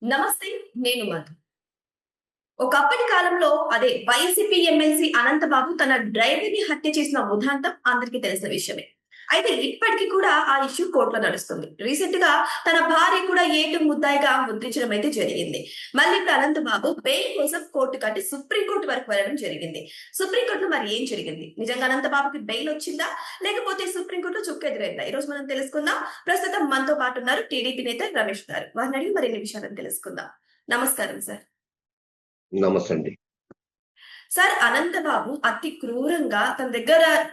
నమస్తే. నేను మధు. ఒకప్పటి కాలంలో అదే వైసీపీ ఎమ్మెల్సీ అనంతబాబు తన డ్రైవర్‌ని హత్య చేసిన ఉదంతం అందరికీ తెలిసిన విషయమే. అయితే ఇప్పటికి కూడా ఆ ఇష్యూ కోర్టులో నడుస్తుంది. రీసెంట్‌గా తన భార్య కూడా ఏటు ముద్దాయిగా ముద్రించడం అయితే జరిగింది. మళ్ళీ ఇప్పుడు అనంతబాబు బెయిల్ కోసం కోర్టుకి అంటే సుప్రీం కోర్ట్ వరకు వెళ్ళడం జరిగింది. సుప్రీం కోర్టులో మరి ఏం జరిగింది? నిజంగా అనంతబాబుకి బెయిల్ వచ్చిందా? లేకపోతే సుప్రీం కోర్టులో చుక్కెదురైందా? ఈరోజు మనం తెలుసుకుందాం. ప్రస్తుతం మనతో పాటు ఉన్నారు టీడీపీ నేత రమేష్ గారు. వారిని అడిగి మరిన్ని విషయాలను తెలుసుకుందాం. నమస్కారం సార్. నమస్తే అండి. సార్ అనంతబాబు అతి క్రూరంగా తన దగ్గర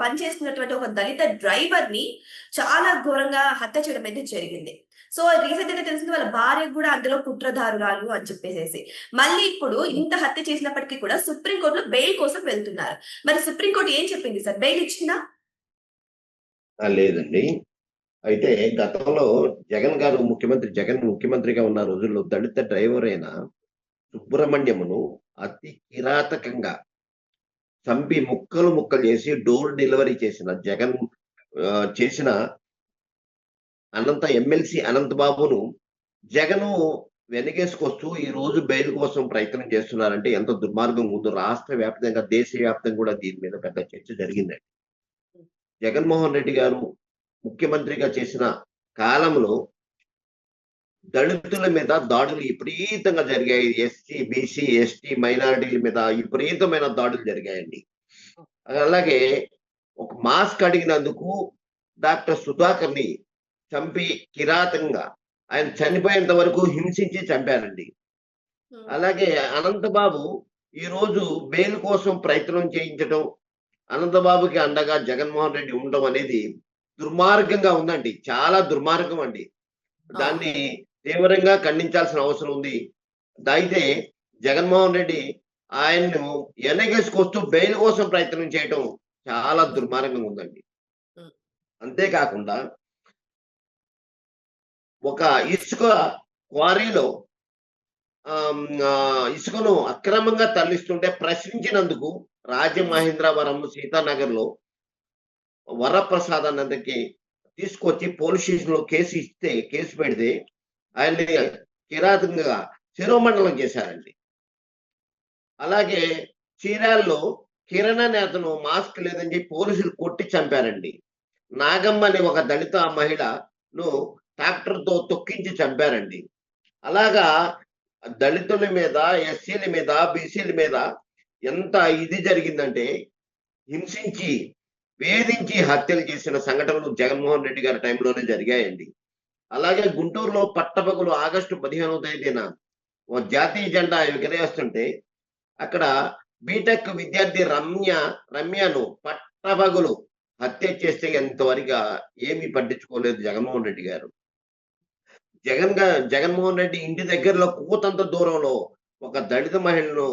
పనిచేస్తున్నటువంటి ఒక దళిత డ్రైవర్ ని చాలా ఘోరంగా హత్య చేయడం అయితే జరిగింది. సో రీసెంట్ గా తెలిసింది వాళ్ళ భార్య కూడా అందులో కుట్రదారురాలు అని చెప్పేసేసి. మళ్ళీ ఇప్పుడు ఇంత హత్య చేసినప్పటికీ కూడా సుప్రీం కోర్టులో బెయిల్ కోసం వెళ్తున్నారు. మరి సుప్రీం కోర్టు ఏం చెప్పింది సార్? బెయిల్ ఇచ్చిందా? లేదండి. అయితే గతంలో జగన్ ముఖ్యమంత్రిగా ఉన్న రోజుల్లో దళిత డ్రైవర్ అయిన సుబ్రహ్మణ్యమును అతి కిరాతకంగా చంపి ముక్కలు ముక్కలు చేసి డోర్ డెలివరీ చేసిన ఎమ్మెల్సీ అనంతబాబును జగను వెనకేసుకొస్తూ ఈ రోజు బెయిల్ కోసం ప్రయత్నం చేస్తున్నారంటే ఎంత దుర్మార్గం ఉందో రాష్ట్ర వ్యాప్తంగా, దేశవ్యాప్తంగా కూడా దీని మీద పెద్ద చర్చ జరిగిందండి. జగన్మోహన్ రెడ్డి గారు ముఖ్యమంత్రిగా చేసిన కాలంలో దళితుల మీద దాడులు విపరీతంగా జరిగాయి. ఎస్సీ, బీసీ, ఎస్టీ మైనారిటీల మీద విపరీతమైన దాడులు జరిగాయండి. అలాగే ఒక మాస్క్ అడిగినందుకు డాక్టర్ సుధాకర్‌ని చంపి కిరాతకంగా ఆయన చనిపోయేంత వరకు హింసించి చంపారండి. హ్మ్. అలాగే అనంతబాబు ఈరోజు బెయిల్ కోసం ప్రయత్నం చేయించడం, అనంతబాబుకి అండగా జగన్మోహన్ రెడ్డి ఉండడం అనేది దుర్మార్గంగా ఉందండి. చాలా దుర్మార్గం అండి. అవును. దాన్ని తీవ్రంగా ఖండించాల్సిన అవసరం ఉంది. అయితే జగన్మోహన్ రెడ్డి ఆయన్ను ఎనగేసుకొస్తూ బెయిల్ కోసం ప్రయత్నం చేయటం చాలా దుర్మార్గంగా ఉందండి. హ్మ్. అంతే కాకుండా ఒక ఇసుక క్వారీలో ఇసుకను అక్రమంగా తరలిస్తుంటే ప్రశ్నించినందుకు రాజమహేంద్రవరం, సీతానగర్‌లో వరప్రసాద్ అన్నదకి తీసుకొచ్చి పోలీస్ స్టేషన్‌లో కేసు పెడితే ఆయన్ని కిరాతకంగా శిరోమండలం చేశారండి. అలాగే చీరాల్లో కిరణ్ అనే అతను మాస్క్ లేదని చెప్పి పోలీసులు కొట్టి చంపారండి. నాగమ్మ అనే ఒక దళిత మహిళను ట్రాక్టర్‌తో తొక్కించి చంపారండి. అలాగా దళితుల మీద, ఎస్సీల మీద, బీసీల మీద ఎంత ఇది జరిగిందంటే హింసించి, వేధించి హత్యలు చేసిన సంఘటనలు జగన్మోహన్ రెడ్డి గారి టైంలోనే జరిగాయండి. అలాగే గుంటూరులో పట్టపగలు ఆగస్టు 15వ తేదీన జాతీయ జెండా ఎగరేస్తుంటే అక్కడ బీటెక్ విద్యార్థి రమ్యను పట్టపగలు హత్య చేస్తే ఎంతవరగా ఏమీ పట్టించుకోలేదు జగన్మోహన్ రెడ్డి గారు. జగన్మోహన్ రెడ్డి ఇంటి దగ్గరలో కూతంత దూరంలో ఒక దళిత మహిళను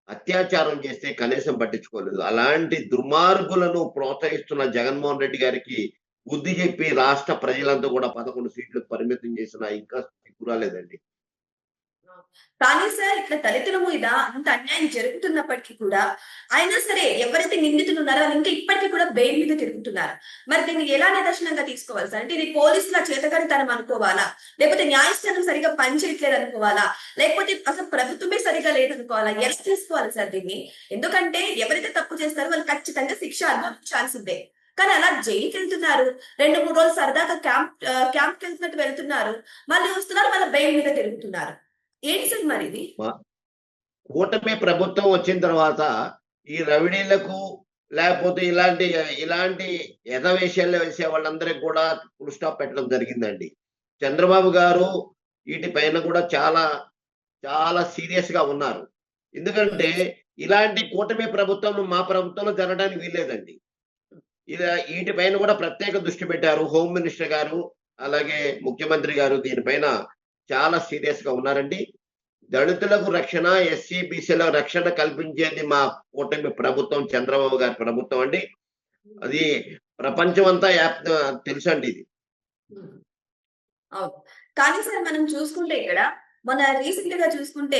అత్యాచారం చేస్తే కనీసం పట్టించుకోలేదు. అలాంటి దుర్మార్గులను ప్రోత్సహిస్తున్న జగన్మోహన్ రెడ్డి గారికి బుద్ధి చెప్పి రాష్ట్ర ప్రజలంతా కూడా 11 సీట్లకు పరిమితం చేసినా ఇంకా సిగ్గు రాలేదండి. కానీ సార్ ఇట్లా దళితుల మీద అంత అన్యాయం జరుగుతున్నప్పటికీ కూడా అయినా సరే ఎవరైతే నిందితులు ఉన్నారో వాళ్ళు ఇంకా ఇప్పటికీ కూడా బెయిల్ మీద తిరుగుతున్నారు. మరి దీన్ని ఎలా నిదర్శనంగా తీసుకోవాలి సార్? అంటే ఇది పోలీసుల చేతకానితనం అనుకోవాలా? లేకపోతే న్యాయస్థానం సరిగ్గా పనిచేయట్లేదు అనుకోవాలా? లేకపోతే అసలు ప్రభుత్వమే సరిగ్గా లేదనుకోవాలా? ఎలా తీసుకోవాలి సార్ దీన్ని? ఎందుకంటే ఎవరైతే తప్పు చేస్తారో వాళ్ళు ఖచ్చితంగా శిక్ష అనుభవించాల్సిందే. కానీ అలా జైలుకెళ్తున్నారు. 2, 3 రోజులు సరదాగా క్యాంప్‌కెళ్తున్నట్టు వెళ్తున్నారు. మళ్ళీ వస్తున్నారు మళ్ళీ బెయిల్ మీద తిరుగుతున్నారు. ఏంటి సార్ మరిది? మా కూటమి ప్రభుత్వం వచ్చిన తర్వాత ఈ రవిడీలకు లేకపోతే ఇలాంటి ఎగవేషాలు వేసే వాళ్ళందరికి కూడా ఫుల్ స్టాప్ పెట్టడం జరిగిందండి. చంద్రబాబు గారు వీటిపైన కూడా చాలా చాలా సీరియస్ గా ఉన్నారు. ఎందుకంటే ఇలాంటి కూటమి ప్రభుత్వం మా ప్రభుత్వంలో జరగడానికి వీల్లేదండి. ఇలా వీటిపైన కూడా ప్రత్యేక దృష్టి పెట్టారు. హోమ్ మినిస్టర్ గారు, అలాగే ముఖ్యమంత్రి గారు దీనిపైన చాలా సీరియస్ గా ఉన్నారండి. దళితులకు రక్షణ, ఎస్సీ, బీసీలకు రక్షణ కల్పించేది మా కూటమి ప్రభుత్వం, చంద్రబాబు గారి ప్రభుత్వం అండి. అది ప్రపంచమంతా తెలుసండి ఇది. హ్మ్. అవును. కానీ సార్ మనం చూసుకుంటే ఇక్కడ మొన్న రీసెంట్‌గా చూసుకుంటే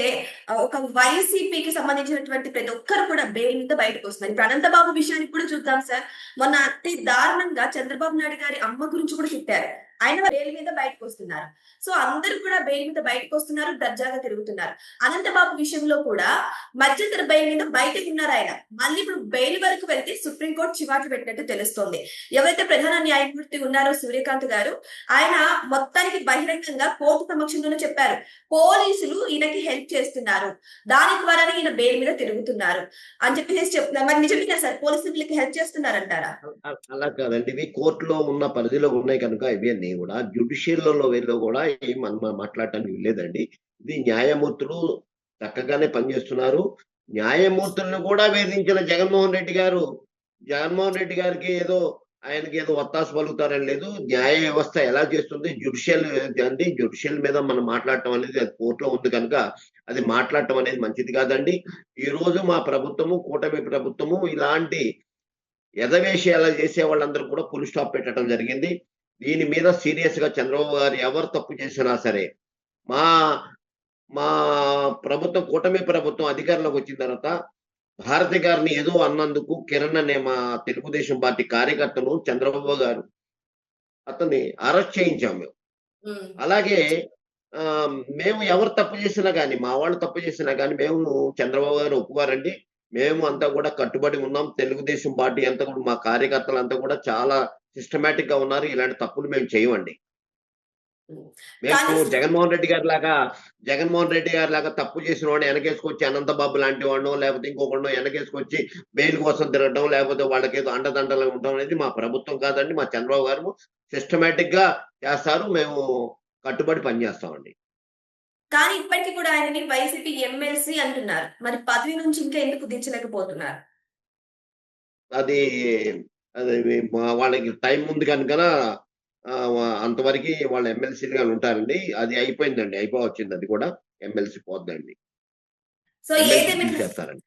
ఒక వైసీపీకి సంబంధించినటువంటి ప్రతి ఒక్కరు కూడా బెయిల్ మీద బయటకొస్తున్నారు. ఇప్పుడు అనంతబాబు విషయానికి కూడా చూద్దాం సార్. మొన్న అతి దారుణంగా చంద్రబాబు నాయుడు గారి అమ్మ గురించి కూడా తిట్టారు. ఆయన బెయిల్ మీద బయటకు వస్తున్నారు. సో అందరూ కూడా బెయిల్ మీద బయటకు వస్తున్నారు, దర్జాగా తిరుగుతున్నారు. అనంతబాబు విషయంలో కూడా మధ్యంతర బెయిల్ మీద బయటకు ఉన్నారు ఆయన. మళ్ళీ ఇప్పుడు బెయిల్ వరకు వెళ్తే సుప్రీంకోర్టు చివాట్లు పెట్టినట్టు తెలుస్తోంది. ఎవరైతే ప్రధాన న్యాయమూర్తి ఉన్నారో సూర్యకాంత్ గారు, ఆయన మొత్తానికి బహిరంగంగా కోర్టు సమక్షంలోనే చెప్పారు, పోలీసులు ఈయనకి హెల్ప్ చేస్తున్నారు, దాని ద్వారానే ఈయన బెయిల్ మీద తిరుగుతున్నారు అని చెప్పేసి చెప్తున్నారు. మరి నిజమేనా సార్, పోలీసులు వీళ్ళకి హెల్ప్ చేస్తున్నారంటారా? అలా కాదండి. ఇవి కోర్టులో ఉన్న పరిధిలో ఉన్నాయి కనుక ఇవన్నీ కూడా జ్యుడిషియల్‌లో వీళ్ళు కూడా ఏం మనం మాట్లాడటానికి వీల్లేదండి. ఇది న్యాయమూర్తులు చక్కగానే పనిచేస్తున్నారు. న్యాయమూర్తులను కూడా వేధించిన జగన్మోహన్ రెడ్డి గారికి ఆయనకి ఏదో వత్తాసు పలుకుతారని లేదు. న్యాయ వ్యవస్థ ఎలా చేస్తుంది జ్యుడిషియల్ మీద మనం మాట్లాడటం అనేది అది కోర్టులో ఉంది కనుక అది మాట్లాడటం అనేది మంచిది కాదండి. ఈరోజు మా ప్రభుత్వము, కూటమి ప్రభుత్వము ఇలాంటి ఎదవేషయాలు చేసే వాళ్ళందరూ కూడా ఫుల్ స్టాప్ పెట్టడం జరిగింది. దీని మీద సీరియస్‌గా చంద్రబాబు గారు ఎవరు తప్పు చేసినా సరే, మా మా ప్రభుత్వం, కూటమి ప్రభుత్వం అధికారంలోకి వచ్చిన తర్వాత భారతి గారిని ఏదో అన్నందుకు కిరణ్ అనే మా తెలుగుదేశం పార్టీ కార్యకర్తను చంద్రబాబు గారు అతన్ని అరెస్ట్ చేయించాం మేము. ఉమ్. అలాగే మేము ఎవరు తప్పు చేసినా గాని, మా వాళ్ళు తప్పు చేసినా గాని మేము చంద్రబాబు గారు ఒప్పుకోరండి. మేము అంతా కూడా కట్టుబడి ఉన్నాం. తెలుగుదేశం పార్టీ అంతా కూడా మా కార్యకర్తలంతా కూడా చాలా సిస్టమాటిక్‌గా ఉన్నారు. ఇలాంటి తప్పులు మేము చేయమండి. కానీ మేము జగన్మోహన్ రెడ్డి గారిలాగా తప్పు చేసిన వాడిని వెనకేసుకొచ్చి అనంతబాబు లాంటి వాడినో, లేకపోతే ఇంకొకడినో వెనకేసుకొచ్చి బెయిల్ కోసం తిరగడం, లేకపోతే వాళ్ళకేదో అండదండలుగా ఉండడం అనేది మా ప్రభుత్వం కాదండి. మా చంద్రబాబు గారు సిస్టమాటిక్‌గా చేస్తారు. మేము కట్టుబడి పనిచేస్తామండి. కానీ ఇప్పటికి కూడా ఆయనని వైసీపీ ఎమ్మెల్సీ అంటున్నారు. మరి పదవి నుంచి ఇంకా ఎందుకు దించలేకపోతున్నారు? అది అది వాళ్ళకి టైం ఉంది కనుకన అంతవరకి వాళ్ళు ఎమ్మెల్సీలుగా ఉంటారండి. అది అయిపోయిందండి. అయిపోవచ్చింది అది కూడా. ఎమ్మెల్సీ పోద్దండి. సో ఎమ్మెల్సీ తీసేస్తారండి.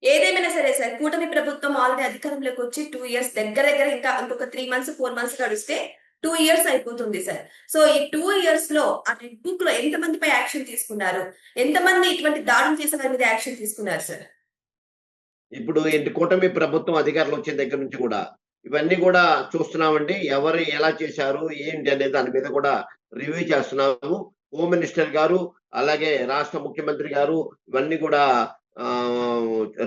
ఏదేమైనా సరే సార్, కూటమి ప్రభుత్వం ఆల్రెడీ అధికారంలోకి వచ్చి 2 ఇయర్స్ దగ్గర ఇంకా ఇంకొక 3 మంత్స్ 4 మంత్స్ గడిస్తే 2 ఇయర్స్ అయిపోతుంది సార్. సో ఈ 2 ఇయర్స్ లో ఆ రెడ్ బుక్ లో ఎంత మందిపై యాక్షన్ తీసుకున్నారు? ఎంతమంది ఇటువంటి దాడులు చేసిన వారి మీద యాక్షన్ తీసుకున్నారు సార్? ఇప్పుడు కూటమి ప్రభుత్వం అధికారంలో వచ్చిన దగ్గర నుంచి కూడా ఇవన్నీ కూడా చూస్తున్నామండి. ఎవరు ఎలా చేశారు, ఏంటి అనే దాని మీద కూడా రివ్యూ చేస్తున్నాము. హోమ్ మినిస్టర్ గారు, అలాగే రాష్ట్ర ముఖ్యమంత్రి గారు ఇవన్నీ కూడా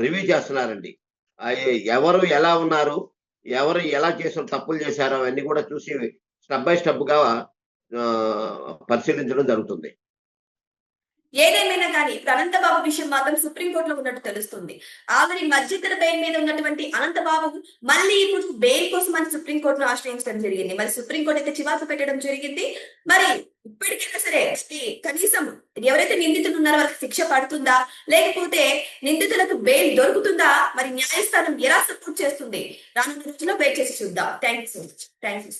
రివ్యూ చేస్తున్నారండి. ఎవరు ఎలా ఉన్నారు, ఎవరు ఎలా తప్పులు చేశారో అవన్నీ కూడా చూసి స్టెప్ బై స్టెప్‌గా పరిశీలించడం జరుగుతుంది. ఏదేమైనా కానీ ఇప్పుడు అనంతబాబు విషయం మాత్రం సుప్రీంకోర్టులో ఉన్నట్టు తెలుస్తుంది. ఆల్రెడీ మధ్యంతర బెయిల్ మీద ఉన్నటువంటి అనంతబాబు మళ్ళీ ఇప్పుడు బెయిల్ కోసం అని సుప్రీంకోర్టును ఆశ్రయించడం జరిగింది. మరి సుప్రీంకోర్టు అయితే చివాకు పెట్టడం జరిగింది. మరి ఇప్పటికైనా సరే కనీసం ఎవరైతే నిందితులు ఉన్నారో వాళ్ళకి శిక్ష పడుతుందా, లేకపోతే నిందితులకు బెయిల్ దొరుకుతుందా, మరి న్యాయస్థానం ఎలా సపోర్ట్ చేస్తుంది? రానున్న రోజుల్లో వెయిట్ చేసి చూద్దాం. Thank you so much. Thank you.